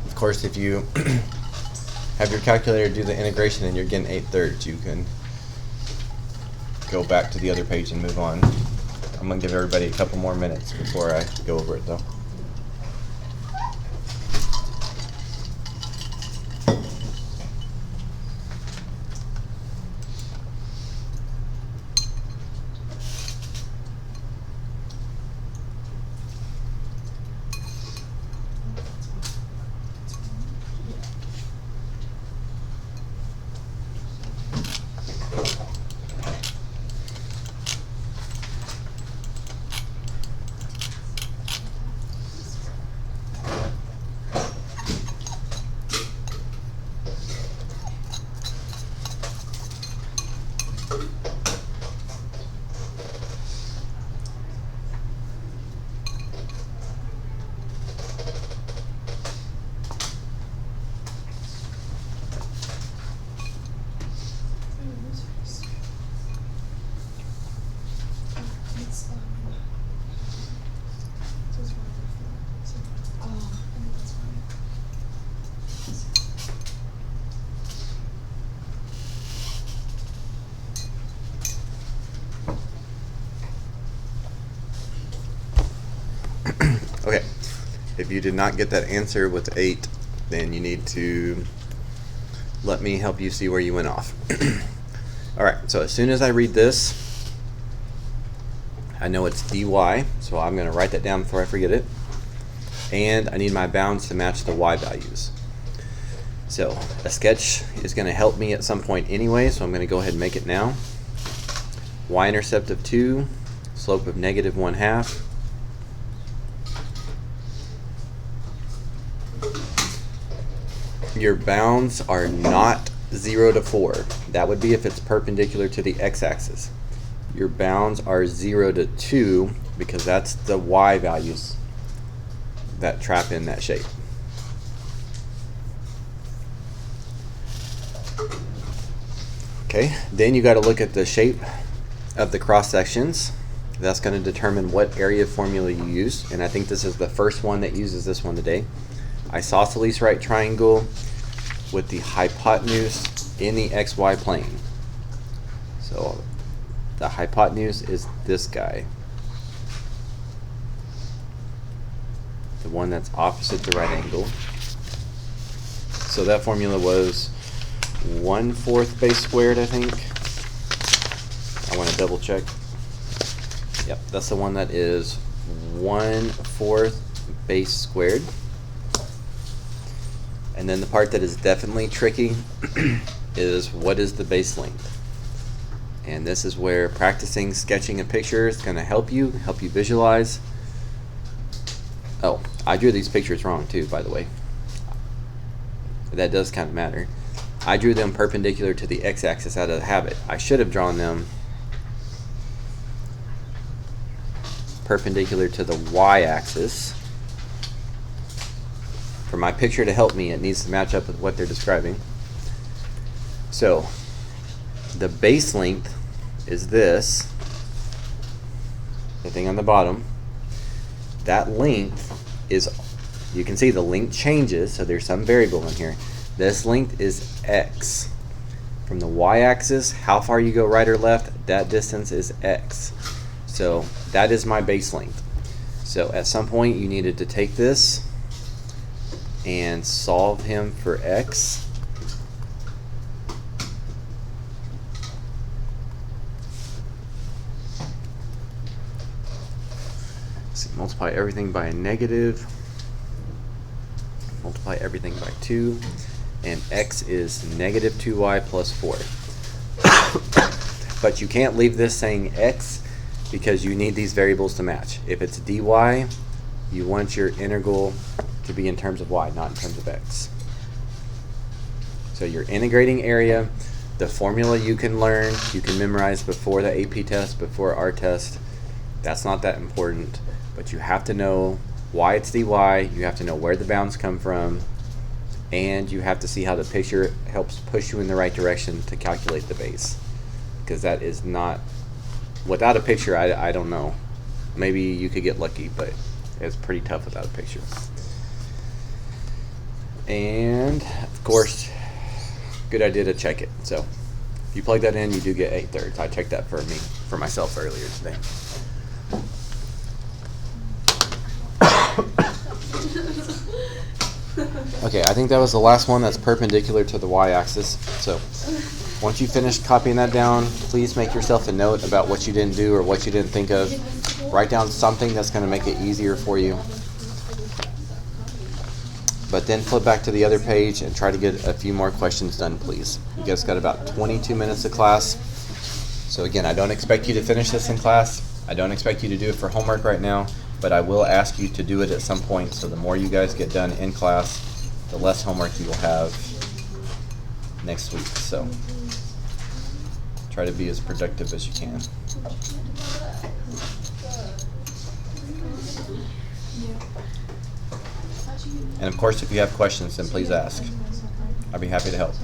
Of course, if you have your calculator do the integration and you're getting 8/3, you can go back to the other page and move on. I'm going to give everybody a couple more minutes before I go over it though. Okay, if you did not get that answer with 8, then you need to let me help you see where you went off. Alright, so as soon as I read this, I know it's dy, so I'm going to write that down before I forget it. And I need my bounds to match the y values. So a sketch is going to help me at some point anyway, so I'm going to go ahead and make it now. Y-intercept of 2, slope of -1/2. Your bounds are not 0 to 4. That would be if it's perpendicular to the x-axis. Your bounds are 0 to 2 because that's the y values. that trap in that shape. Okay, then you got to look at the shape of the cross sections. That's going to determine what area formula you use, and I think this is the first one that uses this one today. Isosceles right triangle with the hypotenuse in the xy plane. So the hypotenuse is this guy, the one that's opposite the right angle. So that formula was 1/4 base squared, I think. I want to double check. Yep, that's the one that is 1/4 base squared. And then the part that is definitely tricky is what is the base length. And this is where practicing sketching a picture is going to help you visualize. Oh, I drew these pictures wrong too, by the way. That does kind of matter. I drew them perpendicular to the x-axis out of habit. I should have drawn them perpendicular to the y-axis. For my picture to help me, it needs to match up with what they're describing. So, the base length is this, the thing on the bottom. That length is, you can see the length changes, so there's some variable in here. This length is x. From the y-axis, how far you go right or left, that distance is x. So that is my base length. So at some point you needed to take this and solve him for x. So multiply everything by a negative. Multiply everything by 2. And x is negative 2y plus 4. But you can't leave this saying x because you need these variables to match. If it's dy, you want your integral to be in terms of y, not in terms of x. So your integrating area, the formula you can learn, you can memorize before the AP test, before our test. That's not that important, but you have to know why it's dy, you have to know where the bounds come from, and you have to see how the picture helps push you in the right direction to calculate the base. Because that is not, without a picture, I don't know. Maybe you could get lucky, but it's pretty tough without a picture. And of course, good idea to check it. So if you plug that in, you do get 8/3. I checked that for myself earlier today. Okay, I think that was the last one that's perpendicular to the y-axis. So once you finish copying that down, please make yourself a note about what you didn't do or what you didn't think of. Write down something that's going to make it easier for you. But then flip back to the other page and try to get a few more questions done, please. You guys got about 22 minutes of class. So again, I don't expect you to finish this in class. I don't expect you to do it for homework right now, but I will ask you to do it at some point. So the more you guys get done in class, the less homework you will have next week. So try to be as productive as you can. And of course, if you have questions, then please ask. I'd be happy to help.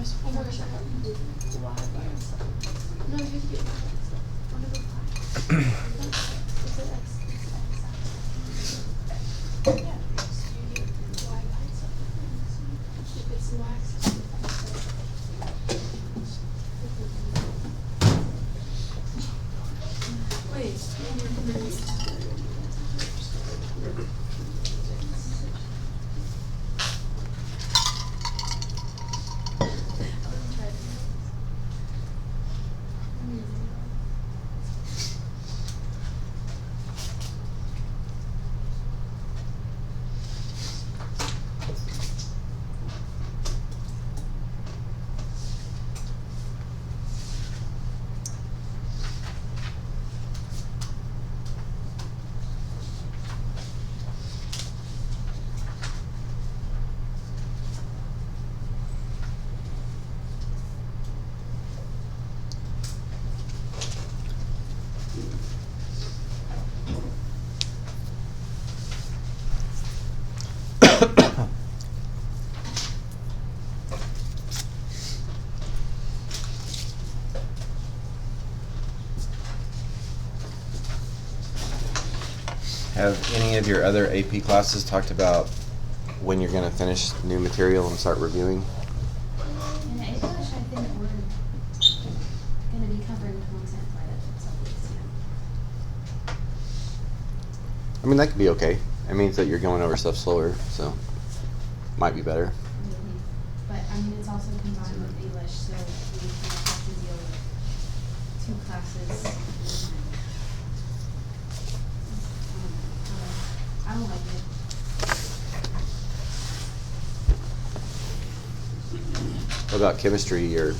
Have any of your other AP classes talked about when you're gonna finish new material and start reviewing? In English, I think we're gonna be covering content right up until the exam. I mean, that could be okay. It means that you're going over stuff slower, so might be better. But I mean, it's also combined with English, so we kind of have to deal with two classes. I don't like it. What about chemistry or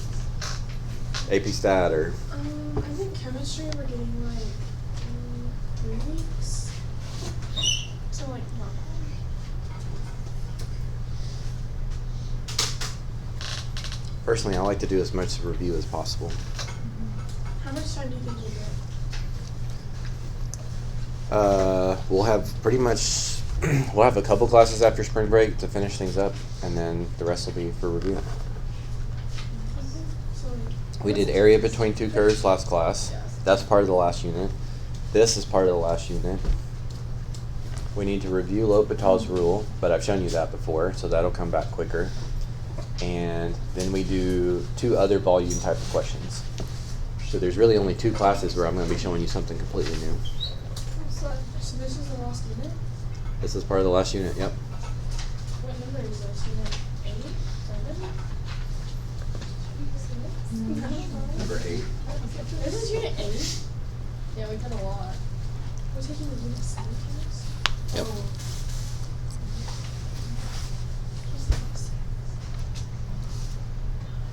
AP Stat or? I think chemistry we're getting like 3 weeks. So like not Personally, I like to do as much review as possible. How much time do you think you get? We'll have pretty much, we'll have a couple classes after spring break to finish things up, and then the rest will be for review. So like, We did area between two curves last class. That's part of the last unit. This is part of the last unit. We need to review L'Hopital's rule, but I've shown you that before, so that'll come back quicker. And then we do 2 other volume type of questions. So there's really only 2 classes where I'm going to be showing you something completely new. so this is the last unit? This is part of the last unit, yep. What number is this? Unit 8? 7? Number 8. This is unit 8? Yeah, we did a lot. We're taking the unit 7 class? Yep. Oh.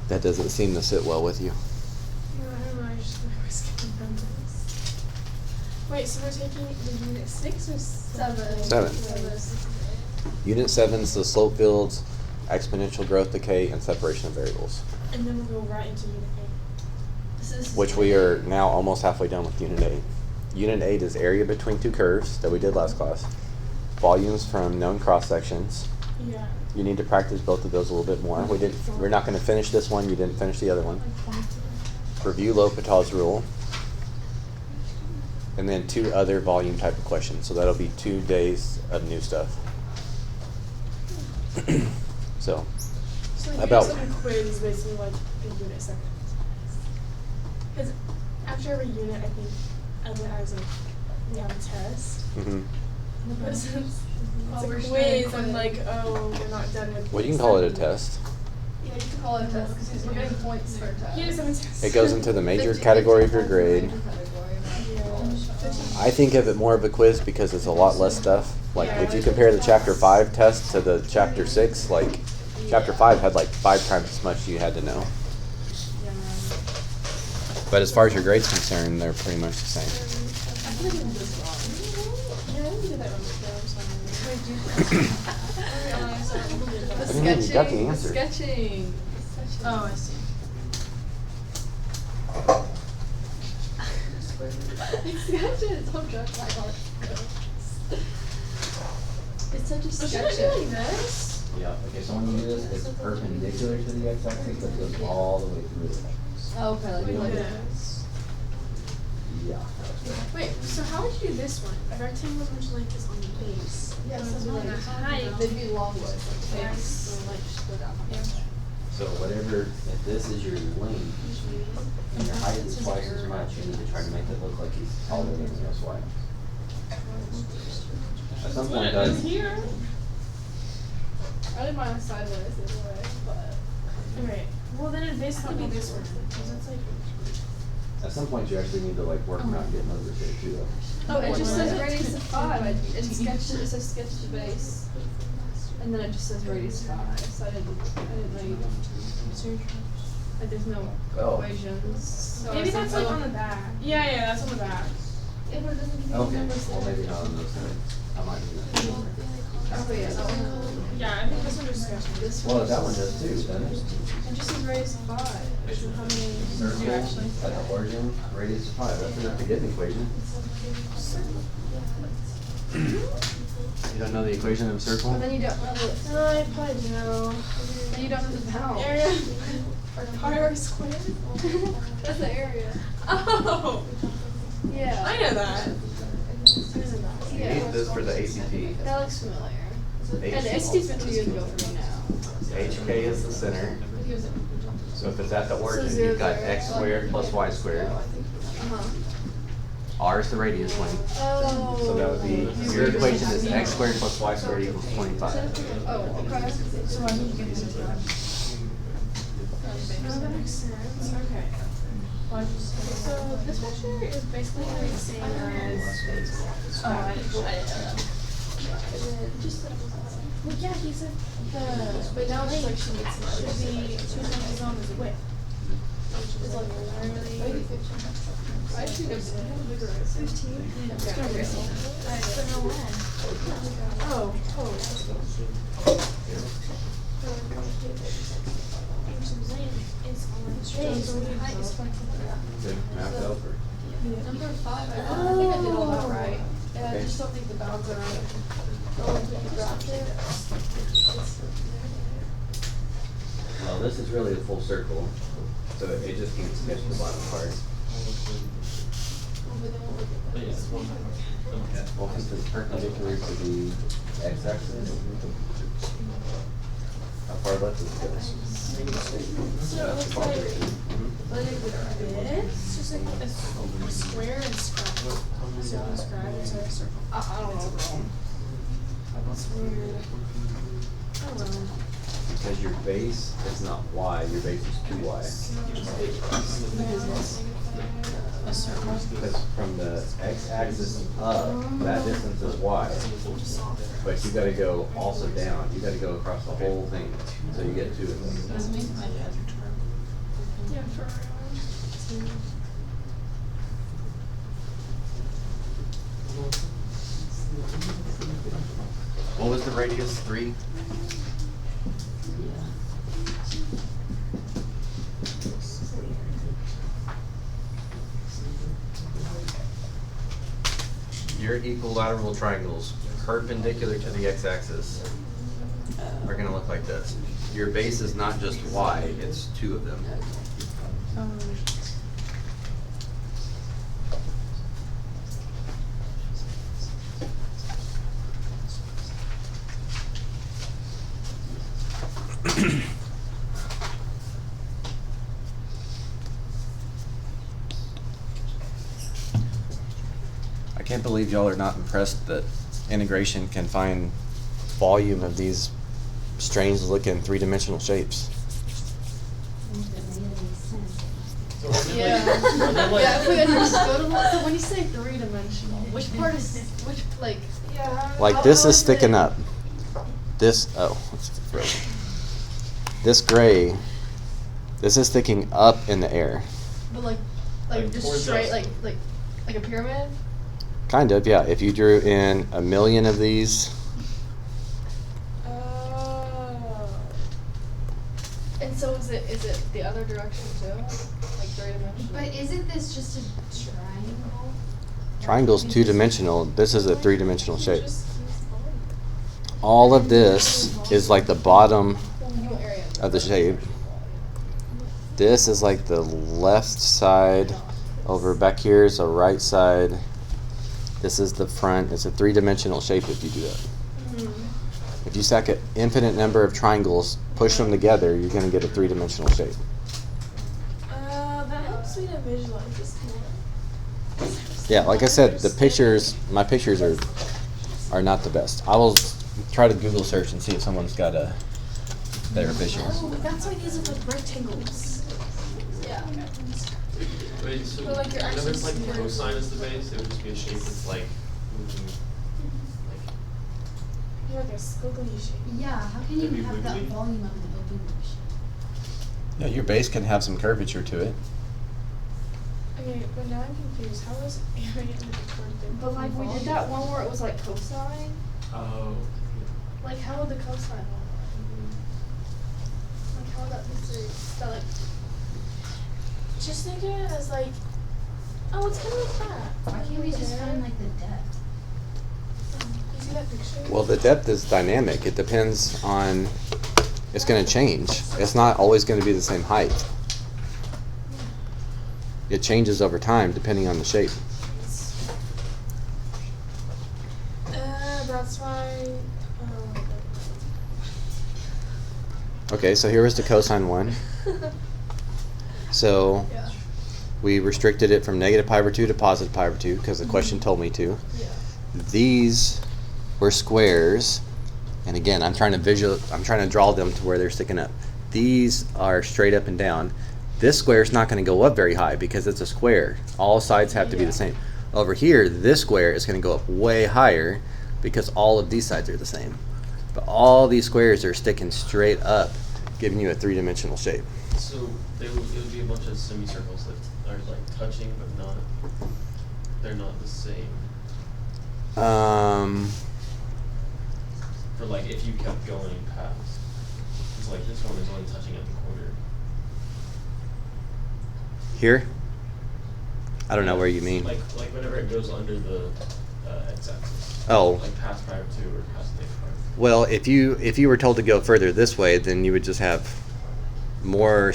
That doesn't seem to sit well with you. No, I don't know, I just remember skipping numbers. Wait, so we're taking the unit 6 or 7? 7. Unit 7 is the slope fields, exponential growth decay, and separation of variables, And then we'll go right into unit 8. This is which we are now almost halfway done with Unit 8. Unit 8 is area between two curves that we did last class, volumes from known cross sections. Yeah. You need to practice both of those a little bit more. We're not going to finish this one. You didn't finish the other one. Review L'Hopital's rule, and then 2 other volume type of questions. So that'll be 2 days of new stuff. So So like About- unit 7 quiz is basically like the unit 7. Because after every unit, I think as like we have a test. But since Oh, it's we're a just doing quiz and quiz. like, oh, we're not done with well, you unit can call it a 7 yet. test. Yeah, you can call it a test because we're getting points for a test. Unit 7 test. It goes into the major category of your grade. Yeah. 15. I think of it more of a quiz because it's a lot less stuff. Like if you compare the chapter 5 test to the chapter 6, like chapter 5 had like 5 times as much you had to know. Yeah. But as far as your grade's concerned, they're pretty much the same. I feel like I did this wrong. Yeah, I didn't do that wrong before. I'm sorry. Wait, do you? I'm sorry. I did The that. do you mean? You got the sketching. answer. Sketching. Oh, I see. Sketching. Don't judge my heart. It's such a So should I sketch. do like this? Yeah, okay, so when you do this, it's perpendicular to the x-axis, but it goes all the way through it. Oh, okay, like Like like this. Yeah. Wait, so how would you do this one? A rectangle much like this on the base. Yeah, And so on the like height. they'd be long ways, like Yeah. takes, so like just go down. Yeah. So whatever, if this is your length, and your height is twice as much, you need to try to make it look like he's taller than he is wide. At some point, guys, Here. I did mine sideways the other way, but Okay. Well, then it basically be this one. Because that's like. at some point you actually need to like work on getting over here too though. oh, it just What? says radius of 5. It sketched. It says sketch the base, and then it just says radius 5. So I didn't know you. Like there's no Oh. equations. So I Maybe said, that's like oh. on the back. Yeah, that's on the back. Yeah, but it doesn't give you Okay, numbers well there. maybe not on those things. I might do that. Oh yeah, that one. Yeah, I think this one is sketchy. This Well, one. that one does too, doesn't it? It just says radius of 5. So how many do you actually? Circle, like origin, radius of 5, that's enough to get an equation. You don't know the equation of a circle? But then you don't know the. No, I probably do know. Then you don't know the bounds. Area. Pi r squared. That's the area. Oh. Yeah. I know that. Yeah, Yeah. need this for the ACT. That looks familiar. H- And the ST's been 2 years ago for me now. HK is the center. So if it's at the origin, zero, you've got zero. x squared plus y squared. Uh-huh. R is the radius length. Oh. So that would be, your equation is x squared plus y squared equals 25. Oh, okay. So I need to get this done. No, that makes sense. Okay. So this picture is basically the same as. Oh, I didn't know that. Well, yeah, he said But now it's like she should needs be some two inches on his width. It's like Literally. I actually have bigger. 15? It's gonna be so. But no way. Oh. Good, math over. Number 5, I think I did all that right. Yeah, I Okay. just don't think the bounds are right. Oh, if we graphed it. Well, this is really a full circle, so it just can't sketch the bottom part. But then we'll look at But yeah, this. it's one. Okay. Well, since it's perpendicular to the x-axis, how far left does it go? So it looks like this, just like a square and scribe. So a scribe is a circle. I don't know. It's weird. I don't know. Because your base is not y, your base is 2y. A circle. Because from the x-axis up, that distance is y. But you gotta go also down, you gotta go across the whole thing, so you get 2 of them. Yeah, for What was the radius, 3? Your equilateral triangles perpendicular to the x-axis are gonna look like this. Your base is not just y, it's 2 of them. I can't believe y'all are not impressed that integration can find volume of these strange looking 3-dimensional shapes. So are they Yeah. like, are they like? Yeah, if we understood them, so when you say 3-dimensional, which part is, which, like, Like this is sticking up. This, oh, it's frozen. This gray, this is sticking up in the air. but like Like just towards straight, us. like a pyramid? Kind of, yeah. If you drew in 1,000,000 of these, Oh. And so is it the other direction too? Like 3-dimensional? But isn't this just a triangle? triangle's 2-dimensional. This is a 3-dimensional shape. All of this is like the bottom You area. of the shape. This is like the left side. Over back here is the right side. This is the front. It's a 3-dimensional shape if you do that. If you stack an infinite number of triangles, push them together, you're going to get a 3-dimensional shape. That helps me to visualize this more. Yeah, like I said, the pictures, my pictures are not the best. I will try to Google search and see if someone's got a better picture. Oh, that's why these are like rectangles. Yeah. Wait, so But, like, you're whenever it's like actually cosine is the base, it would just be a shape that's like moving, like. You're like a squiggly shape. Yeah, how can you Maybe have that wiggly. volume of the open shape? Yeah, your base can have some curvature to it. Okay, but now I'm confused. How is area in the curve? But like we did that one where it was like cosine. Oh. Like how would the cosine one work? Like how would that be that like Just think of it as like, oh, it's kind of like that. Why can't we just find like the depth? You see that picture? Well, the depth is dynamic. It depends on, it's going to change. It's not always going to be the same height. It changes over time depending on the shape. Okay, so here was the cosine one. So Yeah. we restricted it from negative pi over 2 to positive pi over 2 because the question told me to. Yeah. These were squares, and again, I'm trying to draw them to where they're sticking up. These are straight up and down. This square is not going to go up very high because it's a square. All sides have to be the same. Over here, this square is going to go up way higher because all of these sides are the same. But all these squares are sticking straight up, giving you a three-dimensional shape. So it would be a bunch of semicircles that are like touching but not, they're not the same. For like if you kept going past, it's like this one is only touching at the corner. Here? I don't know where you mean. Like whenever it goes under the x-axis. Oh. Like past pi over 2 or past negative pi. Well, if you were told to go further this way, then you would just have more.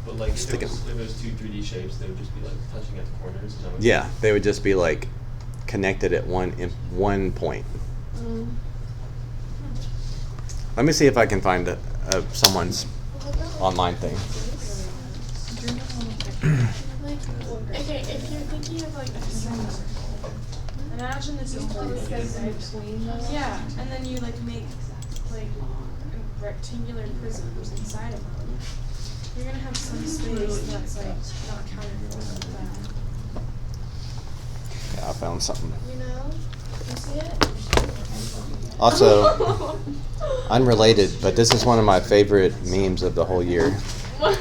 But like if Stick it 'em. was two 3D shapes, they would just be like touching at the corners. Is that what Yeah, they would just be like connected at one point. Let me see if I can find someone's online thing. Okay, if you're thinking of like a semicircle, imagine this is two space in between those. Yeah, and then you like make like rectangular prisms inside of them. You're gonna have some space that's like not counted for like that. Yeah, I found something. You know? You see it? Also, unrelated, but this is one of my favorite memes of the whole year. What?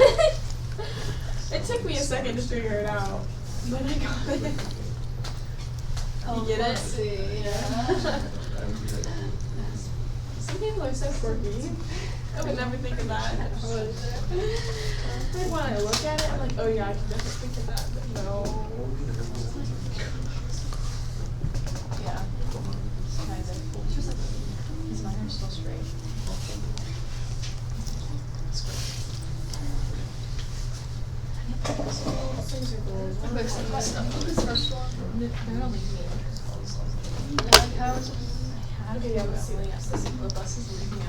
It took me a second to figure it out, but I got it. You get it? See, yeah. Some people are so quirky. I would never think of that. Like when I look at it, I'm like, oh yeah, I can definitely think of that, but no. Yeah. Kind of. Because mine are still straight. This first one. Okay, yeah, but see, like, the bus is leaving at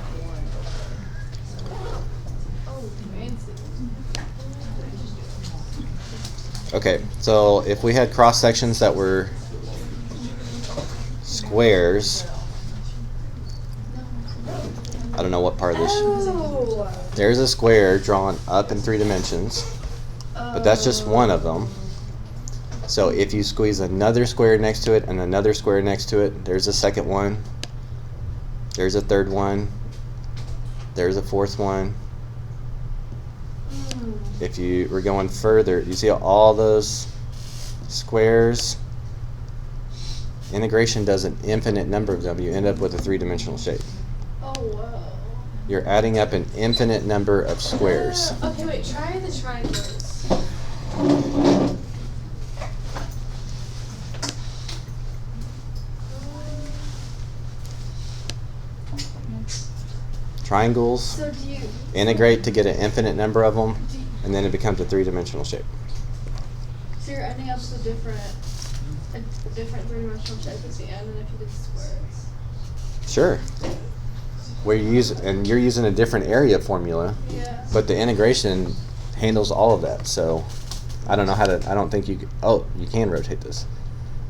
1. Oh, fancy. Okay, so if we had cross sections that were squares, I don't know what part of this. Oh. There's a square drawn up in 3 dimensions, but that's just one of them. So if you squeeze another square next to it and another square next to it, there's a second one, there's a third one, there's a fourth one. If you were going further, you see all those squares? Integration does an infinite number of them. You end up with a 3-dimensional shape. Oh, wow. You're adding up an infinite number of squares. Okay, wait, try the triangles. Triangles So do you, integrate to get an infinite number of them, and then it becomes a 3-dimensional shape. so you're ending up with a different 3-dimensional shape at the end than if you did squares. Sure. Where you use, and you're using a different area formula, Yeah. but the integration handles all of that. So I don't know how to. I don't think you. Oh, you can rotate this.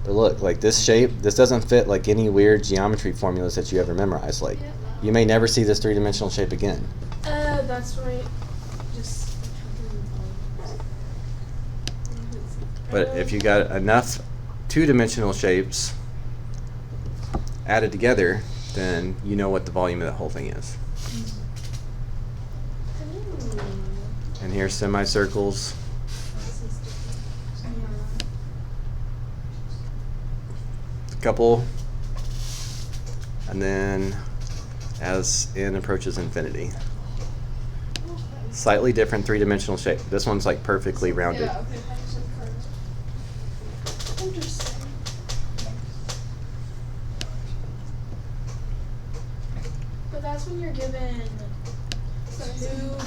But look, like this shape, this doesn't fit like any weird geometry formulas that you ever memorized. Like Yeah. you may never see this 3-dimensional shape again. That's right. Just. But if you got enough 2-dimensional shapes added together, then you know what the volume of that whole thing is. And here's semicircles. A couple. And then as n approaches infinity. Slightly different 3-dimensional shape. This one's like perfectly rounded. Yeah, okay. Interesting. But that's when you're given 2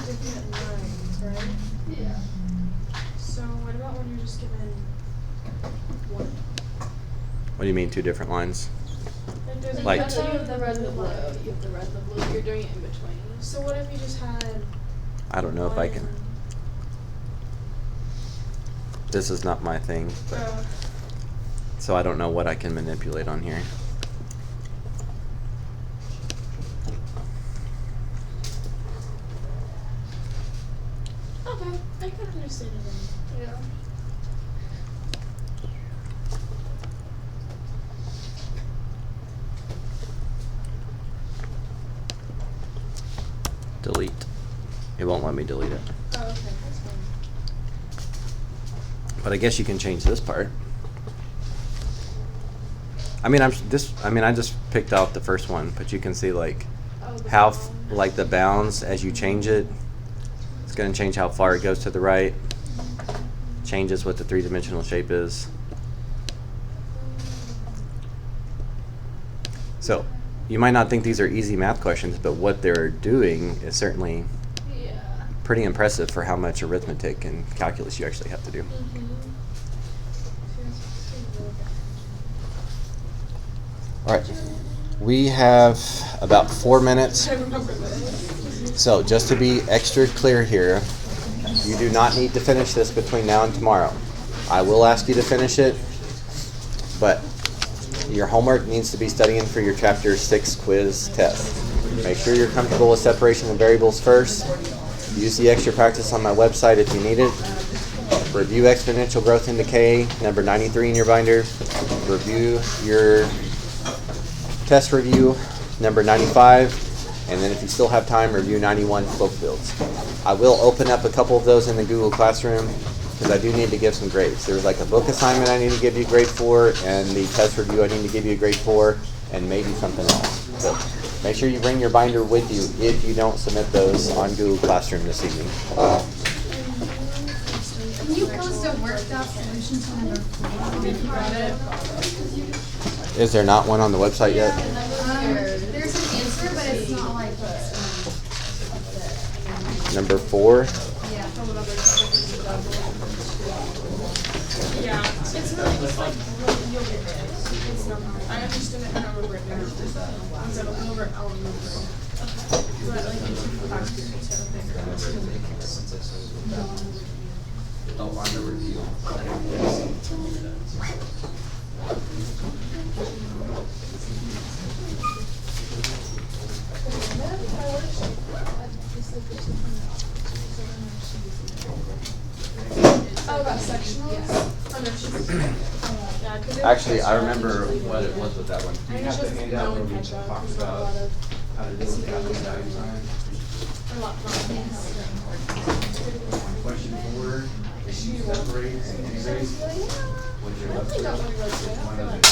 different lines, right? Yeah. So what about when you're just given 1? What do you mean 2 different lines? there's a Like- You have the red and the blue. line. You have the red and the blue. You're doing it in between. So what if you just had I don't know if I can. This is not my thing, so I don't know what I can manipulate on here. okay, I can understand it then. Yeah. Delete. It won't let me delete it. Oh, okay, that's fine. But I guess you can change this part. I mean, I just picked out the first one, but you can see like Oh, the how, bound. like the bounds as you change it. It's going to change how far it goes to the right. Changes what the three-dimensional shape is. So, you might not think these are easy math questions, but what they're doing is certainly Yeah. pretty impressive for how much arithmetic and calculus you actually have to do. All right, we have about 4 minutes. I remember this. So just to be extra clear here, you do not need to finish this between now and tomorrow. I will ask you to finish it, but your homework needs to be studying for your Chapter 6 quiz test. Make sure you're comfortable with separation of variables first. Use the extra practice on my website if you need it. Review exponential growth and decay, number 93 in your binder. Review your test review, number 95. And then if you still have time, review 91 slope fields. I will open up a couple of those in the Google Classroom because I do need to give some grades. There's like a book assignment I need to give you a grade for, and the test review I need to give you a grade for, and maybe something else. So make sure you bring your binder with you if you don't submit those on Google Classroom this evening. Can you post a worked out solution to number 4? You got it. Is there not one on the website yet? There's an answer, but it's not like Number 4. yeah. Yeah, it's really just like, you'll get it. It's not hard. I understand it and I remember it now. Once I look over it, I'll remember it. But like, it's faster to figure out. Don't mind the review. Oh, about sectionals? Oh, no, she's. Yeah, 'cause it- Actually, I remember what it was with that one. I think it's just no one catch up. There's not a lot of, How to deal with capital value sign. a lot of Question 4, if you separate and integrate, what's your I left think that foot? one was good. I One feel of like the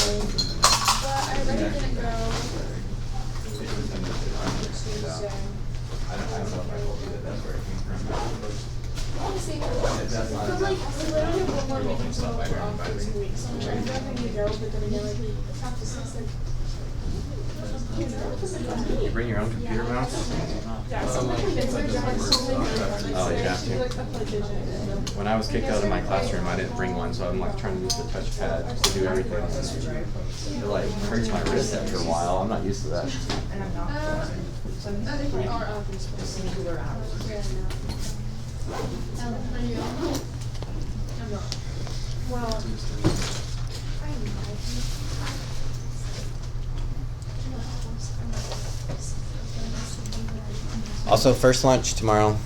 but I really didn't go Tuesday. I don't know if I told you that that's where it came from. Honestly, That's not but like, we literally have one more meeting to go for off for 2 weeks. So I'm trying to think to go, but then again, like, half the stuff's like. You bring your own computer mouse? Yeah, so like, it's like, Oh, you have to. like, up like digit. When I was kicked out of my classroom, I didn't bring one, so I'm like trying to use the touchpad to do everything. It like hurts my wrist after a while. I'm not used to that. They are up in space. I'm not. Well. Also, first lunch tomorrow.